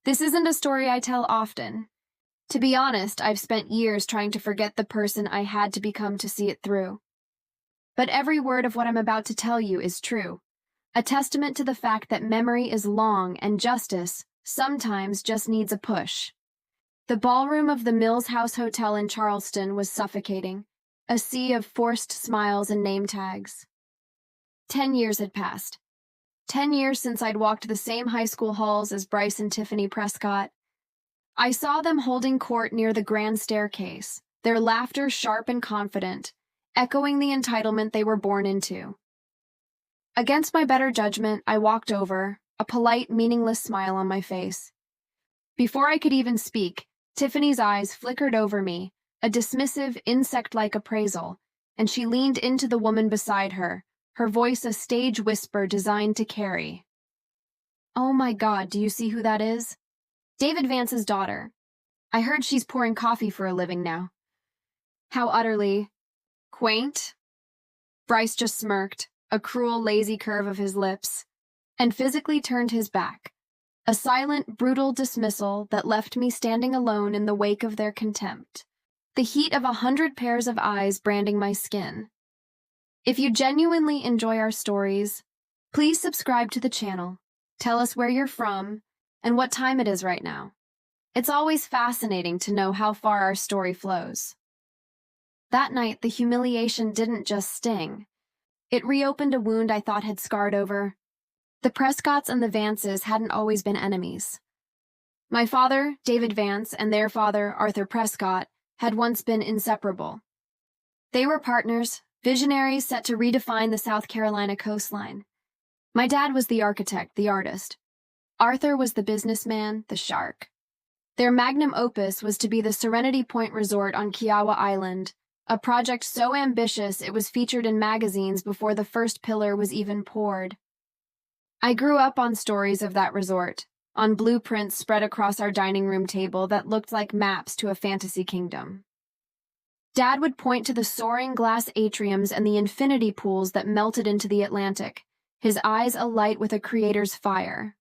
This isn't a story I tell often. To be honest, I've spent years trying to forget the person I had to become to see it through. But every word of what I'm about to tell you is true, a testament to the fact that memory is long and justice sometimes just needs a push. The ballroom of the Mills House Hotel in Charleston was suffocating, a sea of forced smiles and name tags. 10 years had passed. 10 years since I'd walked the same high school halls as Bryce and Tiffany Prescott. I saw them holding court near the grand staircase, their laughter sharp and confident, echoing the entitlement they were born into. Against my better judgment, I walked over, a polite, meaningless smile on my face. Before I could even speak, Tiffany's eyes flickered over me, a dismissive, insect-like appraisal, and she leaned into the woman beside her, her voice a stage whisper designed to carry. "Oh my God, do you see who that is? David Vance's daughter. I heard she's pouring coffee for a living now." How utterly quaint. Bryce just smirked, a cruel, lazy curve of his lips, and physically turned his back. A silent, brutal dismissal that left me standing alone in the wake of their contempt, the heat of 100 pairs of eyes branding my skin. If you genuinely enjoy our stories, please subscribe to the channel, tell us where you're from, and what time it is right now. It's always fascinating to know how far our story flows. That night, the humiliation didn't just sting. It reopened a wound I thought had scarred over. The Prescotts and the Vances hadn't always been enemies. My father, David Vance, and their father, Arthur Prescott, had once been inseparable. They were partners, visionaries set to redefine the South Carolina coastline. My dad was the architect, the artist. Arthur was the businessman, the shark. Their magnum opus was to be the Serenity Point Resort on Kiowa Island, a project so ambitious it was featured in magazines before the first pillar was even poured. I grew up on stories of that resort, on blueprints spread across our dining room table that looked like maps to a fantasy kingdom. Dad would point to the soaring glass atriums and the infinity pools that melted into the Atlantic, his eyes alight with a creator's fire.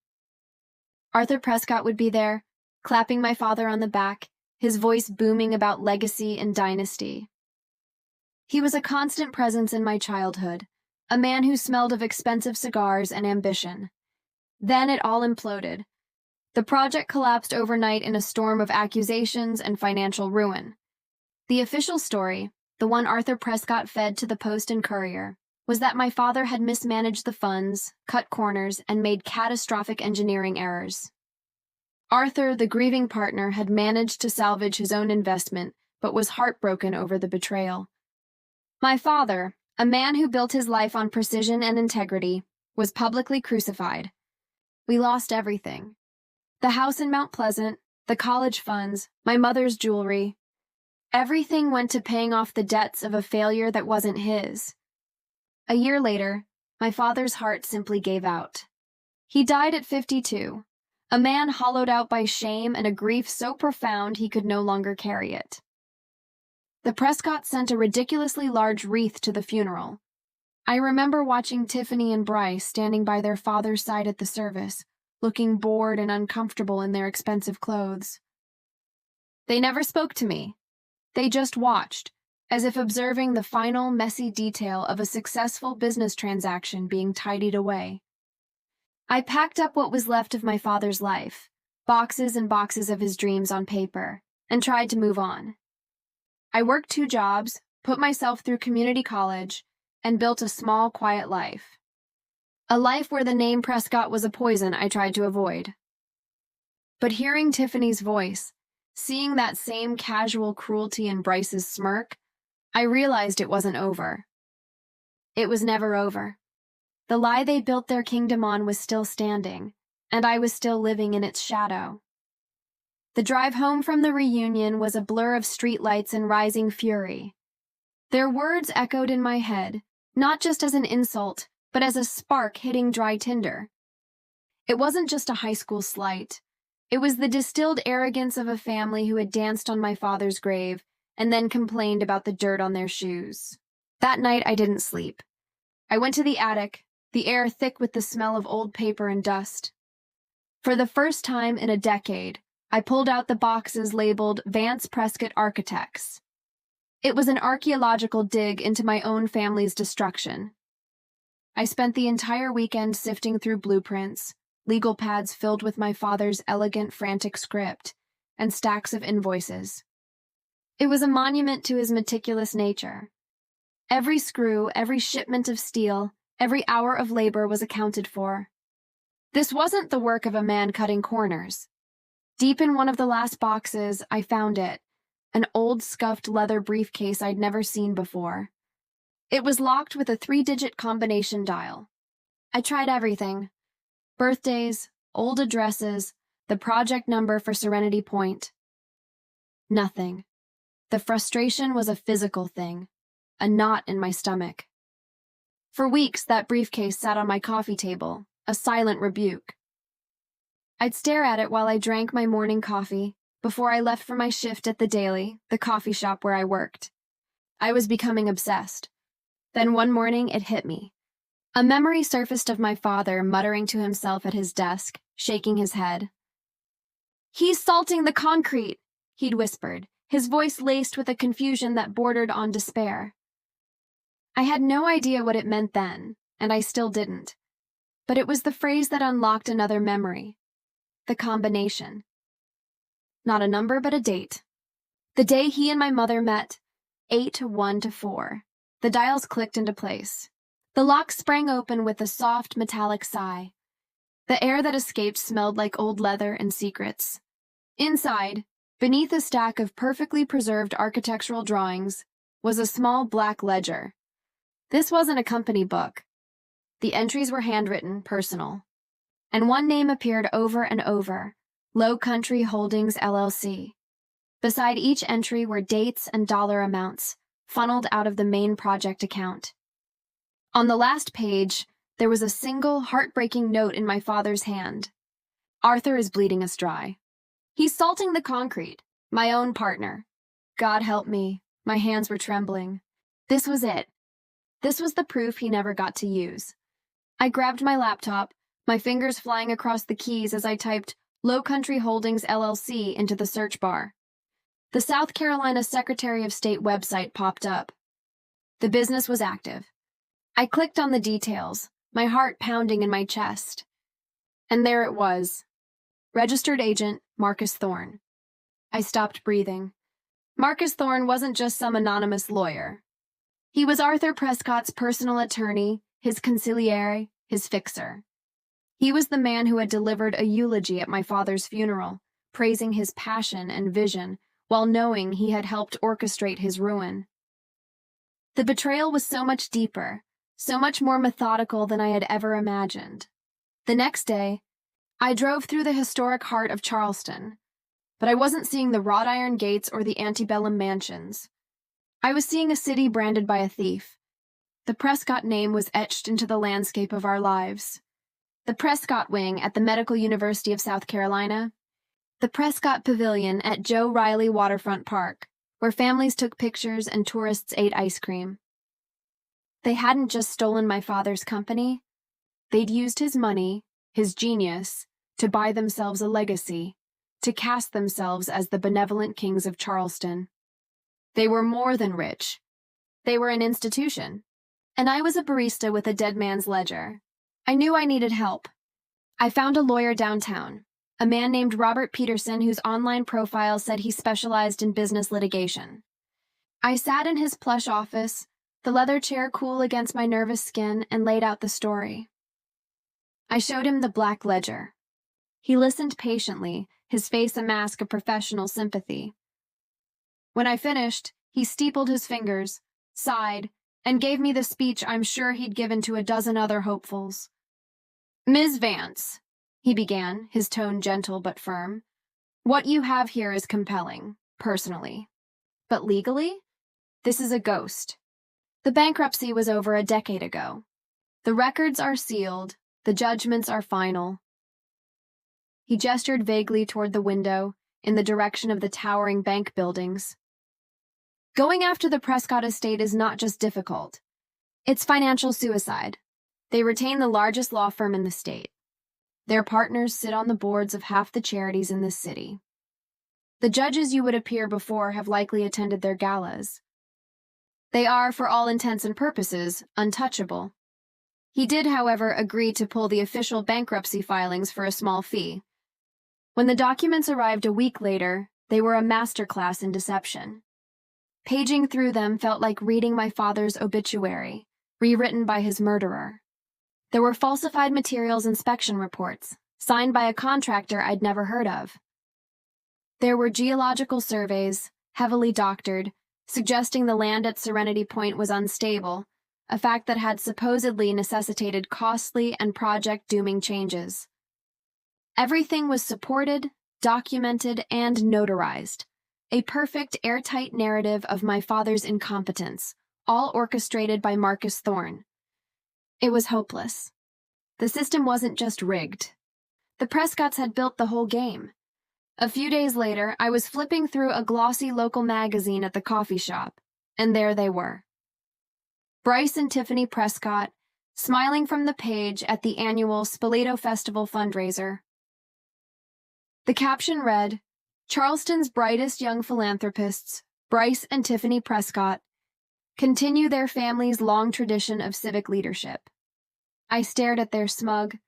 Arthur Prescott would be there, clapping my father on the back, his voice booming about legacy and dynasty. He was a constant presence in my childhood, a man who smelled of expensive cigars and ambition. Then it all imploded. The project collapsed overnight in a storm of accusations and financial ruin. The official story, the one Arthur Prescott fed to the Post and Courier, was that my father had mismanaged the funds, cut corners, and made catastrophic engineering errors. Arthur, the grieving partner, had managed to salvage his own investment, but was heartbroken over the betrayal. My father, a man who built his life on precision and integrity, was publicly crucified. We lost everything. The house in Mount Pleasant, the college funds, my mother's jewelry. Everything went to paying off the debts of a failure that wasn't his. A year later, my father's heart simply gave out. He died at 52, a man hollowed out by shame and a grief so profound he could no longer carry it. The Prescotts sent a ridiculously large wreath to the funeral. I remember watching Tiffany and Bryce standing by their father's side at the service, looking bored and uncomfortable in their expensive clothes. They never spoke to me. They just watched, as if observing the final, messy detail of a successful business transaction being tidied away. I packed up what was left of my father's life, boxes and boxes of his dreams on paper, and tried to move on. I worked 2 jobs, put myself through community college, and built a small, quiet life. A life where the name Prescott was a poison I tried to avoid. But hearing Tiffany's voice, seeing that same casual cruelty in Bryce's smirk, I realized it wasn't over. It was never over. The lie they built their kingdom on was still standing, and I was still living in its shadow. The drive home from the reunion was a blur of streetlights and rising fury. Their words echoed in my head, not just as an insult, but as a spark hitting dry tinder. It wasn't just a high school slight. It was the distilled arrogance of a family who had danced on my father's grave and then complained about the dirt on their shoes. That night I didn't sleep. I went to the attic, the air thick with the smell of old paper and dust. For the first time in a decade, I pulled out the boxes labeled Vance Prescott Architects. It was an archaeological dig into my own family's destruction. I spent the entire weekend sifting through blueprints, legal pads filled with my father's elegant, frantic script, and stacks of invoices. It was a monument to his meticulous nature. Every screw, every shipment of steel, every hour of labor was accounted for. This wasn't the work of a man cutting corners. Deep in one of the last boxes, I found it, an old scuffed leather briefcase I'd never seen before. It was locked with a 3-digit combination dial. I tried everything: birthdays, old addresses, the project number for Serenity Point. Nothing. The frustration was a physical thing, a knot in my stomach. For weeks, that briefcase sat on my coffee table, a silent rebuke. I'd stare at it while I drank my morning coffee before I left for my shift at the Daily, the coffee shop where I worked. I was becoming obsessed. Then one morning, it hit me. A memory surfaced of my father muttering to himself at his desk, shaking his head. "He's salting the concrete," he'd whispered, his voice laced with a confusion that bordered on despair. I had no idea what it meant then, and I still didn't. But it was the phrase that unlocked another memory. The combination. Not a number, but a date. The day he and my mother met, 8-1-4. The dials clicked into place. The lock sprang open with a soft, metallic sigh. The air that escaped smelled like old leather and secrets. Inside, beneath a stack of perfectly preserved architectural drawings, was a small black ledger. This wasn't a company book. The entries were handwritten, personal. And one name appeared over and over: Low Country Holdings, LLC. Beside each entry were dates and dollar amounts, funneled out of the main project account. On the last page, there was a single, heartbreaking note in my father's hand. "Arthur is bleeding us dry. He's salting the concrete. My own partner." God help me, my hands were trembling. This was it. This was the proof he never got to use. I grabbed my laptop, my fingers flying across the keys as I typed Low Country Holdings, LLC into the search bar. The South Carolina Secretary of State website popped up. The business was active. I clicked on the details, my heart pounding in my chest. And there it was. Registered agent, Marcus Thorne. I stopped breathing. Marcus Thorne wasn't just some anonymous lawyer. He was Arthur Prescott's personal attorney, his consigliere, his fixer. He was the man who had delivered a eulogy at my father's funeral, praising his passion and vision, while knowing he had helped orchestrate his ruin. The betrayal was so much deeper, so much more methodical than I had ever imagined. The next day, I drove through the historic heart of Charleston, but I wasn't seeing the wrought iron gates or the antebellum mansions. I was seeing a city branded by a thief. The Prescott name was etched into the landscape of our lives. The Prescott Wing at the Medical University of South Carolina. The Prescott Pavilion at Joe Riley Waterfront Park, where families took pictures and tourists ate ice cream. They hadn't just stolen my father's company. They'd used his money, his genius, to buy themselves a legacy, to cast themselves as the benevolent kings of Charleston. They were more than rich. They were an institution. And I was a barista with a dead man's ledger. I knew I needed help. I found a lawyer downtown, a man named Robert Peterson whose online profile said he specialized in business litigation. I sat in his plush office, the leather chair cool against my nervous skin, and laid out the story. I showed him the black ledger. He listened patiently, his face a mask of professional sympathy. When I finished, he steepled his fingers, sighed, and gave me the speech I'm sure he'd given to a dozen other hopefuls. "Ms. Vance," he began, his tone gentle but firm, "what you have here is compelling, personally. But legally, this is a ghost. The bankruptcy was over a decade ago. The records are sealed, the judgments are final." He gestured vaguely toward the window, in the direction of the towering bank buildings. "Going after the Prescott estate is not just difficult. It's financial suicide. They retain the largest law firm in the state. Their partners sit on the boards of half the charities in this city. The judges you would appear before have likely attended their galas. They are, for all intents and purposes, untouchable. He did, however, agree to pull the official bankruptcy filings for a small fee. When the documents arrived a week later, they were a masterclass in deception. Paging through them felt like reading my father's obituary, rewritten by his murderer. There were falsified materials inspection reports, signed by a contractor I'd never heard of. There were geological surveys, heavily doctored, suggesting the land at Serenity Point was unstable, a fact that had supposedly necessitated costly and project-dooming changes. Everything was supported, documented, and notarized, a perfect airtight narrative of my father's incompetence, all orchestrated by Marcus Thorne. It was hopeless. The system wasn't just rigged. The Prescotts had built the whole game. A few days later, I was flipping through a glossy local magazine at the coffee shop, and there they were. Bryce and Tiffany Prescott, smiling from the page at the annual Spoleto Festival fundraiser. The caption read, "Charleston's brightest young philanthropists, Bryce and Tiffany Prescott, continue their family's long tradition of civic leadership." I stared at their smug,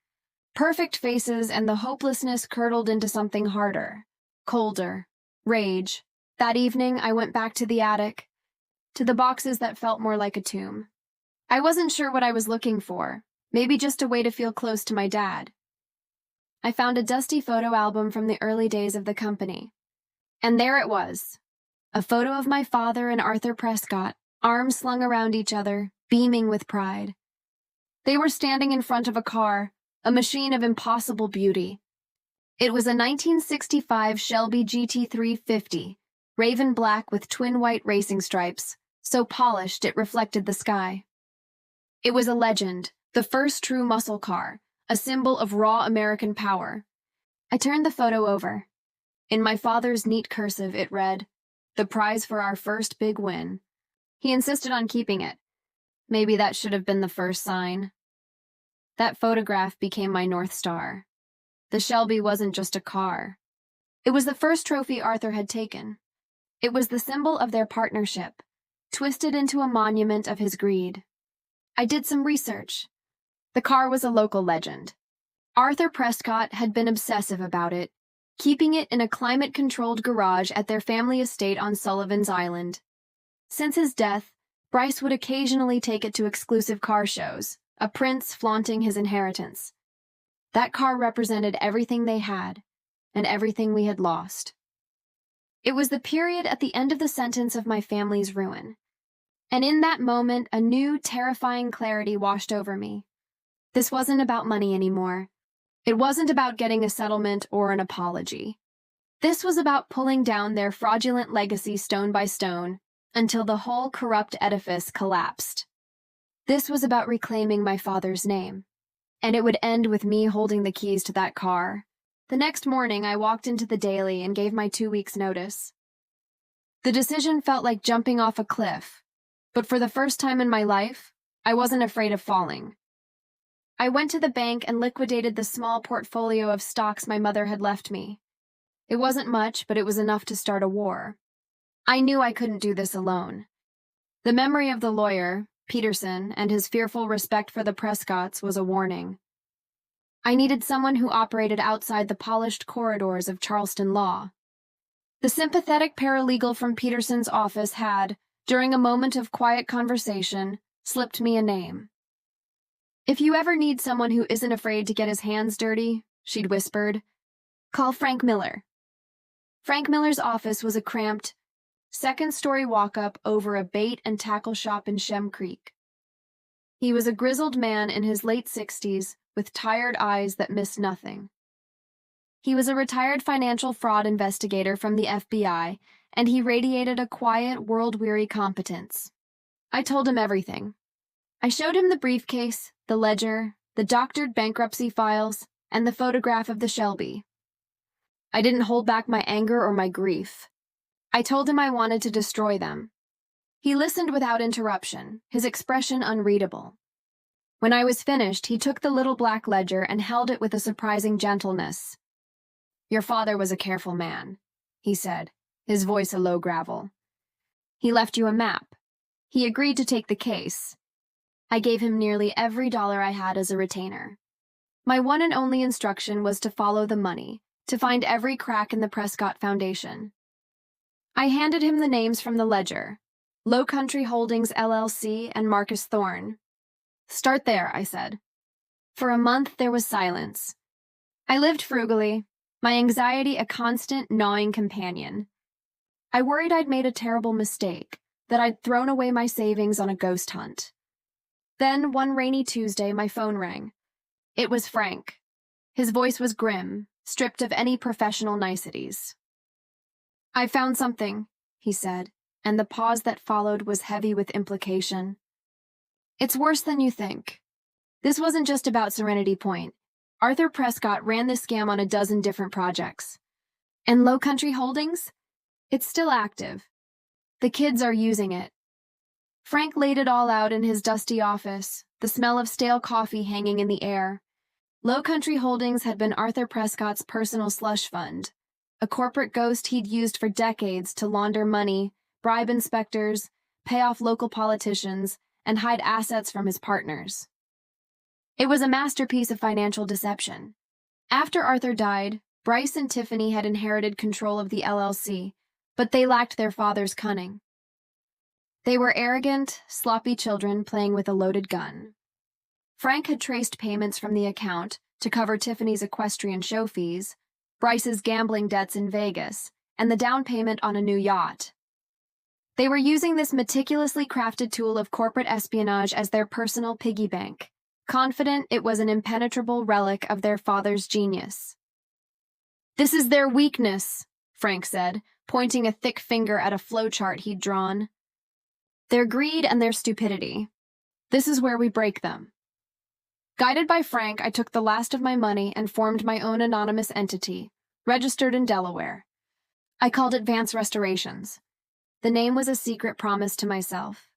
perfect faces, and the hopelessness curdled into something harder, colder, rage. That evening, I went back to the attic, to the boxes that felt more like a tomb. I wasn't sure what I was looking for, maybe just a way to feel close to my dad. I found a dusty photo album from the early days of the company. And there it was, a photo of my father and Arthur Prescott, arms slung around each other, beaming with pride. They were standing in front of a car, a machine of impossible beauty. It was a 1965 Shelby GT350, raven black with twin white racing stripes, so polished it reflected the sky. It was a legend, the first true muscle car, a symbol of raw American power. I turned the photo over. In my father's neat cursive, it read, "The prize for our first big win." He insisted on keeping it. Maybe that should have been the first sign. That photograph became my North Star. The Shelby wasn't just a car. It was the first trophy Arthur had taken. It was the symbol of their partnership, twisted into a monument of his greed. I did some research. The car was a local legend. Arthur Prescott had been obsessive about it, keeping it in a climate-controlled garage at their family estate on Sullivan's Island. Since his death, Bryce would occasionally take it to exclusive car shows, a prince flaunting his inheritance. That car represented everything they had, and everything we had lost. It was the period at the end of the sentence of my family's ruin. And in that moment, a new, terrifying clarity washed over me. This wasn't about money anymore. It wasn't about getting a settlement or an apology. This was about pulling down their fraudulent legacy stone by stone until the whole corrupt edifice collapsed. This was about reclaiming my father's name. And it would end with me holding the keys to that car. The next morning, I walked into the Daily and gave my 2 weeks' notice. The decision felt like jumping off a cliff, but for the first time in my life, I wasn't afraid of falling. I went to the bank and liquidated the small portfolio of stocks my mother had left me. It wasn't much, but it was enough to start a war. I knew I couldn't do this alone. The memory of the lawyer, Peterson, and his fearful respect for the Prescotts was a warning. I needed someone who operated outside the polished corridors of Charleston law. The sympathetic paralegal from Peterson's office had, during a moment of quiet conversation, slipped me a name. "If you ever need someone who isn't afraid to get his hands dirty," she'd whispered, "call Frank Miller." Frank Miller's office was a cramped, second-story walk-up over a bait and tackle shop in Shem Creek. He was a grizzled man in his late 60s with tired eyes that missed nothing. He was a retired financial fraud investigator from the FBI, and he radiated a quiet, world-weary competence. I told him everything. I showed him the briefcase, the ledger, the doctored bankruptcy files, and the photograph of the Shelby. I didn't hold back my anger or my grief. I told him I wanted to destroy them. He listened without interruption, his expression unreadable. When I was finished, he took the little black ledger and held it with a surprising gentleness. "Your father was a careful man," he said, his voice a low gravel. "He left you a map. He agreed to take the case. I gave him nearly every dollar I had as a retainer. My one and only instruction was to follow the money, to find every crack in the Prescott Foundation." I handed him the names from the ledger: Low Country Holdings LLC and Marcus Thorne. "Start there," I said. For a month there was silence. I lived frugally, my anxiety a constant, gnawing companion. I worried I'd made a terrible mistake, that I'd thrown away my savings on a ghost hunt. Then, one rainy Tuesday, my phone rang. It was Frank. His voice was grim, stripped of any professional niceties. "I found something," he said, and the pause that followed was heavy with implication. "It's worse than you think. This wasn't just about Serenity Point. Arthur Prescott ran this scam on a dozen different projects. And Low Country Holdings? It's still active. The kids are using it." Frank laid it all out in his dusty office, the smell of stale coffee hanging in the air. Low Country Holdings had been Arthur Prescott's personal slush fund, a corporate ghost he'd used for decades to launder money, bribe inspectors, pay off local politicians, and hide assets from his partners. It was a masterpiece of financial deception. After Arthur died, Bryce and Tiffany had inherited control of the LLC, but they lacked their father's cunning. They were arrogant, sloppy children playing with a loaded gun. Frank had traced payments from the account to cover Tiffany's equestrian show fees, Bryce's gambling debts in Vegas, and the down payment on a new yacht. They were using this meticulously crafted tool of corporate espionage as their personal piggy bank, confident it was an impenetrable relic of their father's genius. "This is their weakness," Frank said, pointing a thick finger at a flowchart he'd drawn. "Their greed and their stupidity. This is where we break them." Guided by Frank, I took the last of my money and formed my own anonymous entity, registered in Delaware. I called it Vance Restorations. The name was a secret promise to myself.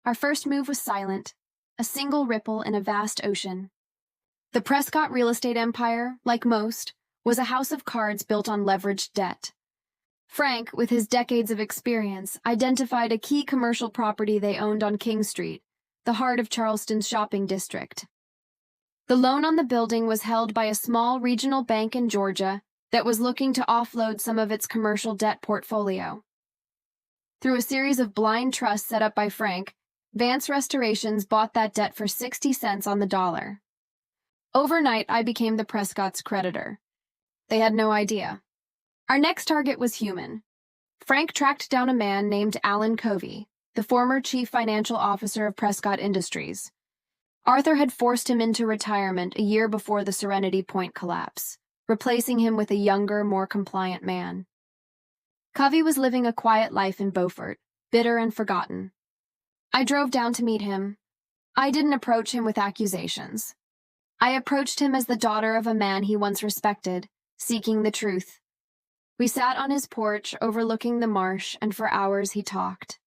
Our first move was silent, a single ripple in a vast ocean. The Prescott real estate empire, like most, was a house of cards built on leveraged debt. Frank, with his decades of experience, identified a key commercial property they owned on King Street, the heart of Charleston's shopping district. The loan on the building was held by a small regional bank in Georgia that was looking to offload some of its commercial debt portfolio. Through a series of blind trusts set up by Frank, Vance Restorations bought that debt for 60 cents on the dollar. Overnight, I became the Prescott's creditor. They had no idea. Our next target was human. Frank tracked down a man named Alan Covey, the former chief financial officer of Prescott Industries. Arthur had forced him into retirement a year before the Serenity Point collapse, replacing him with a younger, more compliant man. Covey was living a quiet life in Beaufort, bitter and forgotten. I drove down to meet him. I didn't approach him with accusations. I approached him as the daughter of a man he once respected, seeking the truth. We sat on his porch overlooking the marsh, and for hours he talked.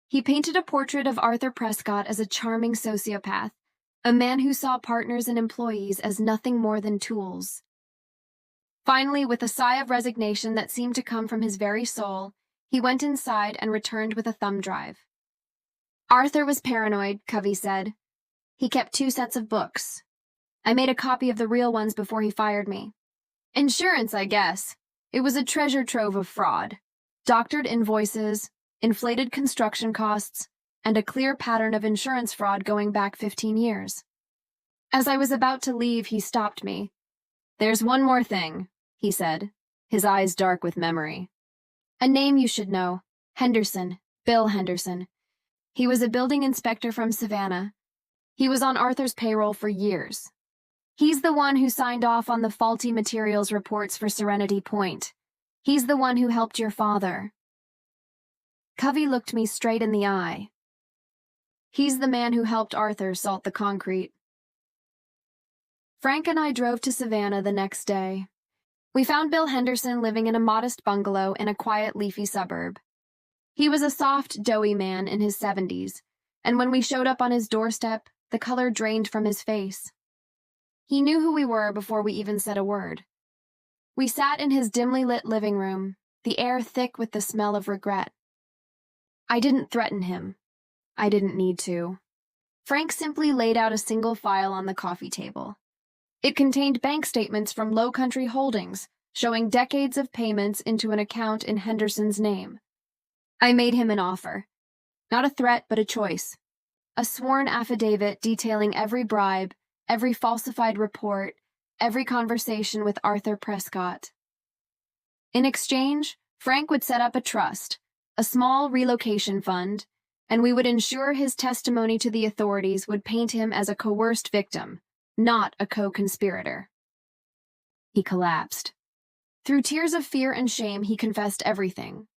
He painted a portrait of Arthur Prescott as a charming sociopath, a man who saw partners and employees as nothing more than tools. Finally, with a sigh of resignation that seemed to come from his very soul, he went inside and returned with a thumb drive. Arthur was paranoid, Covey said. He kept 2 sets of books. I made a copy of the real ones before he fired me. Insurance, I guess. It was a treasure trove of fraud. Doctored invoices, inflated construction costs, and a clear pattern of insurance fraud going back 15 years. As I was about to leave, he stopped me. "There's one more thing," he said, his eyes dark with memory. "A name you should know. Henderson, Bill Henderson. He was a building inspector from Savannah. He was on Arthur's payroll for years. He's the one who signed off on the faulty materials reports for Serenity Point. He's the one who helped your father." Covey looked me straight in the eye. "He's the man who helped Arthur salt the concrete." Frank and I drove to Savannah the next day. We found Bill Henderson living in a modest bungalow in a quiet, leafy suburb. He was a soft, doughy man in his 70s, and when we showed up on his doorstep, the color drained from his face. He knew who we were before we even said a word. We sat in his dimly lit living room, the air thick with the smell of regret. I didn't threaten him. I didn't need to. Frank simply laid out a single file on the coffee table. It contained bank statements from Low Country Holdings, showing decades of payments into an account in Henderson's name. I made him an offer. Not a threat, but a choice. A sworn affidavit detailing every bribe, every falsified report, every conversation with Arthur Prescott. In exchange, Frank would set up a trust, a small relocation fund, and we would ensure his testimony to the authorities would paint him as a coerced victim, not a co-conspirator. He collapsed. Through tears of fear and shame, he confessed everything.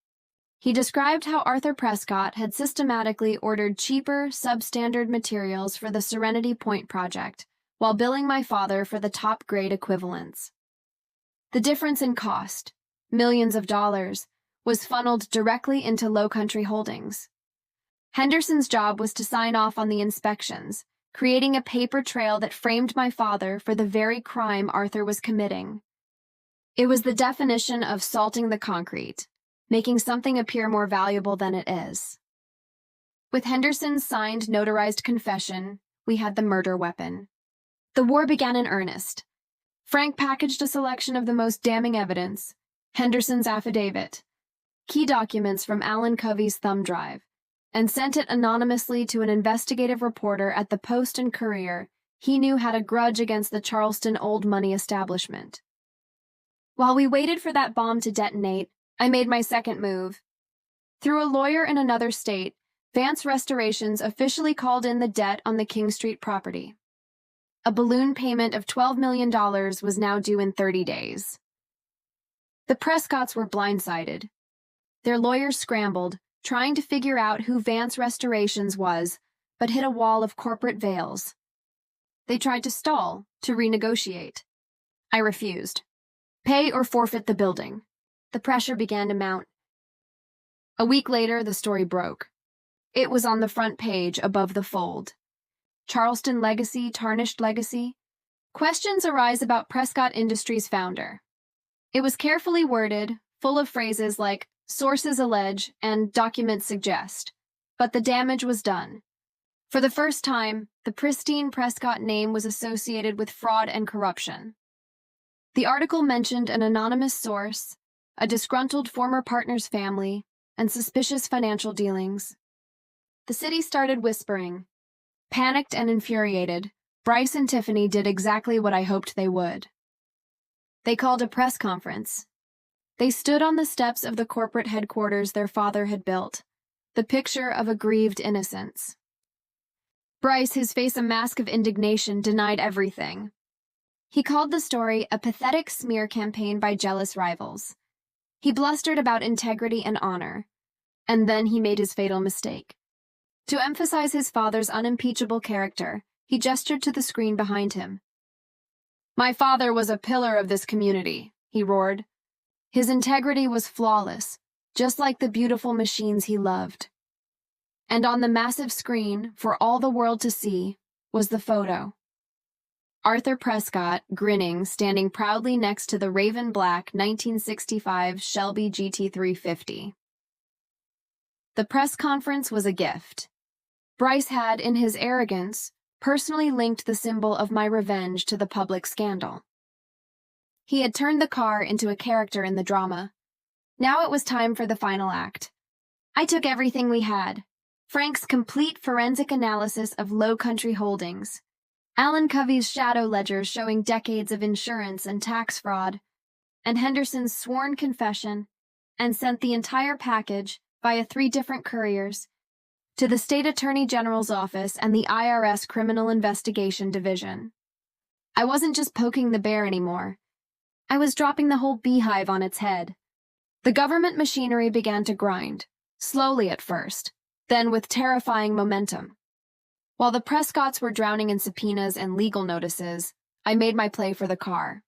He described how Arthur Prescott had systematically ordered cheaper, substandard materials for the Serenity Point project, while billing my father for the top-grade equivalents. The difference in cost, millions of dollars, was funneled directly into Low Country Holdings. Henderson's job was to sign off on the inspections, creating a paper trail that framed my father for the very crime Arthur was committing. It was the definition of salting the concrete, making something appear more valuable than it is. With Henderson's signed, notarized confession, we had the murder weapon. The war began in earnest. Frank packaged a selection of the most damning evidence, Henderson's affidavit, key documents from Alan Covey's thumb drive, and sent it anonymously to an investigative reporter at the Post and Courier he knew had a grudge against the Charleston old money establishment. While we waited for that bomb to detonate, I made my second move. Through a lawyer in another state, Vance Restorations officially called in the debt on the King Street property. A balloon payment of $12 million was now due in 30 days. The Prescotts were blindsided. Their lawyers scrambled, trying to figure out who Vance Restorations was, but hit a wall of corporate veils. They tried to stall, to renegotiate. I refused. Pay or forfeit the building. The pressure began to mount. A week later, the story broke. It was on the front page above the fold. Charleston legacy, tarnished legacy. Questions arise about Prescott Industries' founder. It was carefully worded, full of phrases like sources allege and documents suggest. But the damage was done. For the first time, the pristine Prescott name was associated with fraud and corruption. The article mentioned an anonymous source, a disgruntled former partner's family, and suspicious financial dealings. The city started whispering. Panicked and infuriated, Bryce and Tiffany did exactly what I hoped they would. They called a press conference. They stood on the steps of the corporate headquarters their father had built, the picture of a grieved innocence. Bryce, his face a mask of indignation, denied everything. He called the story a pathetic smear campaign by jealous rivals. He blustered about integrity and honor, and then he made his fatal mistake. To emphasize his father's unimpeachable character, he gestured to the screen behind him. "My father was a pillar of this community," he roared. His integrity was flawless, just like the beautiful machines he loved. And on the massive screen, for all the world to see, was the photo. Arthur Prescott, grinning, standing proudly next to the raven black 1965 Shelby GT350. The press conference was a gift. Bryce had, in his arrogance, personally linked the symbol of my revenge to the public scandal. He had turned the car into a character in the drama. Now it was time for the final act. I took everything we had. Frank's complete forensic analysis of Low Country Holdings, Alan Covey's shadow ledger showing decades of insurance and tax fraud, and Henderson's sworn confession, and sent the entire package, via 3 different couriers, to the State Attorney General's office and the IRS Criminal Investigation Division. I wasn't just poking the bear anymore. I was dropping the whole beehive on its head. The government machinery began to grind, slowly at first, then with terrifying momentum. While the Prescotts were drowning in subpoenas and legal notices, I made my play for the car.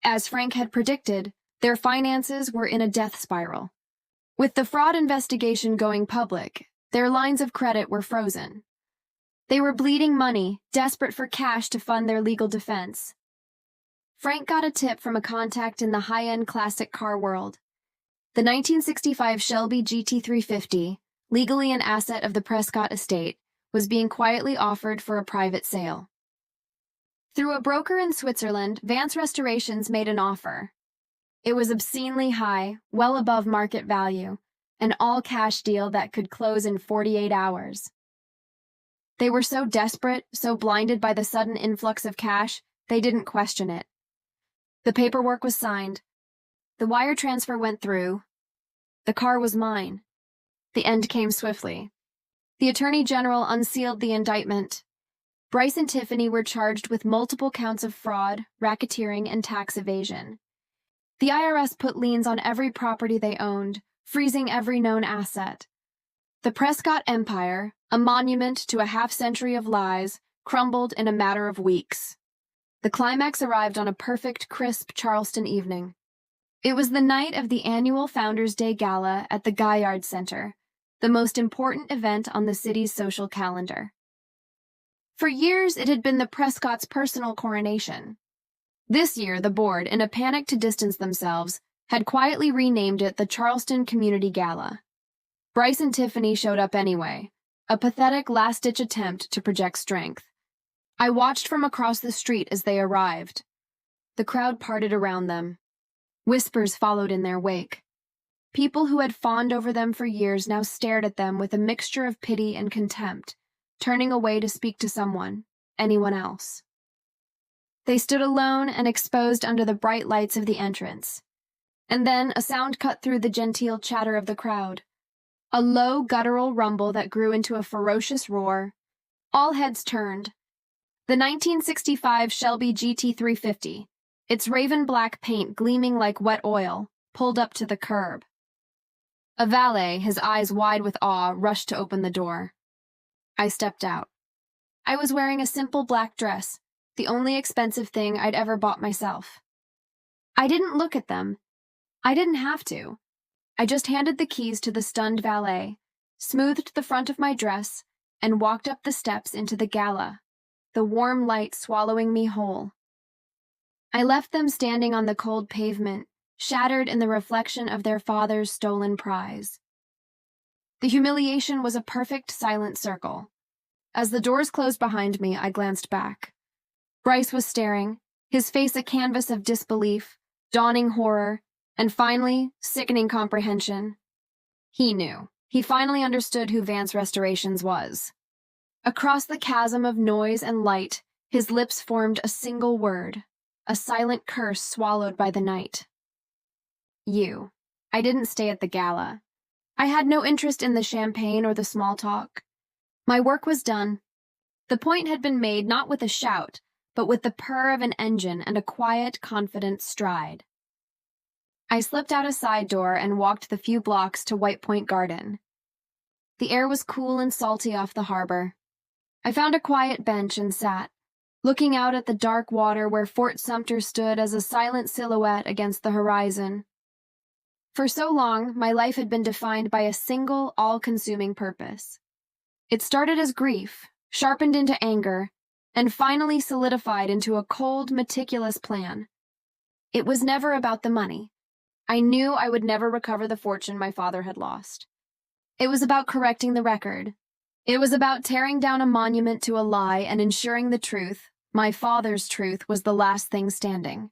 As Frank had predicted, their finances were in a death spiral. With the fraud investigation going public, their lines of credit were frozen. They were bleeding money, desperate for cash to fund their legal defense. Frank got a tip from a contact in the high-end classic car world. The 1965 Shelby GT350, legally an asset of the Prescott estate, was being quietly offered for a private sale. Through a broker in Switzerland, Vance Restorations made an offer. It was obscenely high, well above market value, an all-cash deal that could close in 48 hours. They were so desperate, so blinded by the sudden influx of cash, they didn't question it. The paperwork was signed. The wire transfer went through. The car was mine. The end came swiftly. The Attorney General unsealed the indictment. Bryce and Tiffany were charged with multiple counts of fraud, racketeering, and tax evasion. The IRS put liens on every property they owned, freezing every known asset. The Prescott Empire, a monument to a half-century of lies, crumbled in a matter of weeks. The climax arrived on a perfect, crisp Charleston evening. It was the night of the annual Founders' Day Gala at the Gaillard Center, the most important event on the city's social calendar. For years, it had been the Prescott's personal coronation. This year, the board, in a panic to distance themselves, had quietly renamed it the Charleston Community Gala. Bryce and Tiffany showed up anyway, a pathetic last-ditch attempt to project strength. I watched from across the street as they arrived. The crowd parted around them. Whispers followed in their wake. People who had fawned over them for years now stared at them with a mixture of pity and contempt, turning away to speak to someone, anyone else. They stood alone and exposed under the bright lights of the entrance. And then a sound cut through the genteel chatter of the crowd. A low, guttural rumble that grew into a ferocious roar. All heads turned. The 1965 Shelby GT350, its raven black paint gleaming like wet oil, pulled up to the curb. A valet, his eyes wide with awe, rushed to open the door. I stepped out. I was wearing a simple black dress, the only expensive thing I'd ever bought myself. I didn't look at them. I didn't have to. I just handed the keys to the stunned valet, smoothed the front of my dress, and walked up the steps into the gala, the warm light swallowing me whole. I left them standing on the cold pavement, shattered in the reflection of their father's stolen prize. The humiliation was a perfect silent circle. As the doors closed behind me, I glanced back. Bryce was staring, his face a canvas of disbelief, dawning horror, and finally, sickening comprehension. He knew. He finally understood who Vance Restorations was. Across the chasm of noise and light, his lips formed a single word, a silent curse swallowed by the night. You. I didn't stay at the gala. I had no interest in the champagne or the small talk. My work was done. The point had been made not with a shout, but with the purr of an engine and a quiet, confident stride. I slipped out a side door and walked the few blocks to White Point Garden. The air was cool and salty off the harbor. I found a quiet bench and sat, looking out at the dark water where Fort Sumter stood as a silent silhouette against the horizon. For so long, my life had been defined by a single, all-consuming purpose. It started as grief, sharpened into anger, and finally solidified into a cold, meticulous plan. It was never about the money. I knew I would never recover the fortune my father had lost. It was about correcting the record. It was about tearing down a monument to a lie and ensuring the truth, my father's truth, was the last thing standing.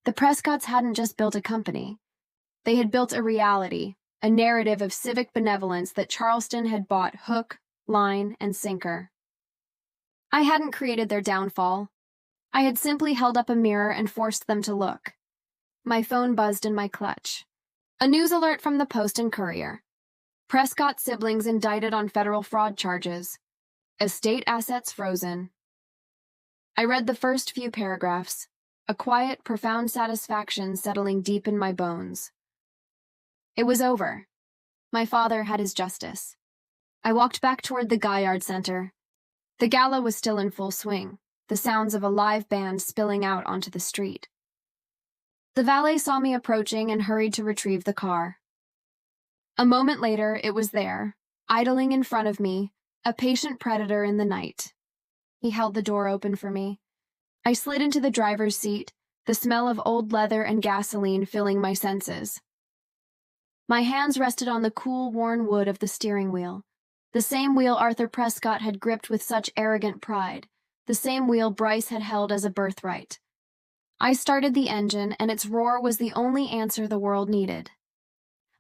The Prescotts hadn't just built a company. They had built a reality, a narrative of civic benevolence that Charleston had bought hook, line, and sinker. I hadn't created their downfall. I had simply held up a mirror and forced them to look. My phone buzzed in my clutch. A news alert from the Post and Courier. Prescott siblings indicted on federal fraud charges. Estate assets frozen. I read the first few paragraphs, a quiet, profound satisfaction settling deep in my bones. It was over. My father had his justice. I walked back toward the Gaillard Center. The gala was still in full swing, the sounds of a live band spilling out onto the street. The valet saw me approaching and hurried to retrieve the car. A moment later, it was there, idling in front of me, a patient predator in the night, He held the door open for me. I slid into the driver's seat, the smell of old leather and gasoline filling my senses. My hands rested on the cool, worn wood of the steering wheel. The same wheel Arthur Prescott had gripped with such arrogant pride. The same wheel Bryce had held as a birthright. I started the engine, and its roar was the only answer the world needed.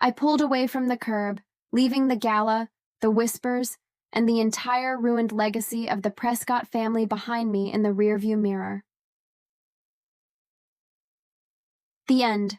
I pulled away from the curb, leaving the gala, the whispers, and the entire ruined legacy of the Prescott family behind me in the rearview mirror. The end.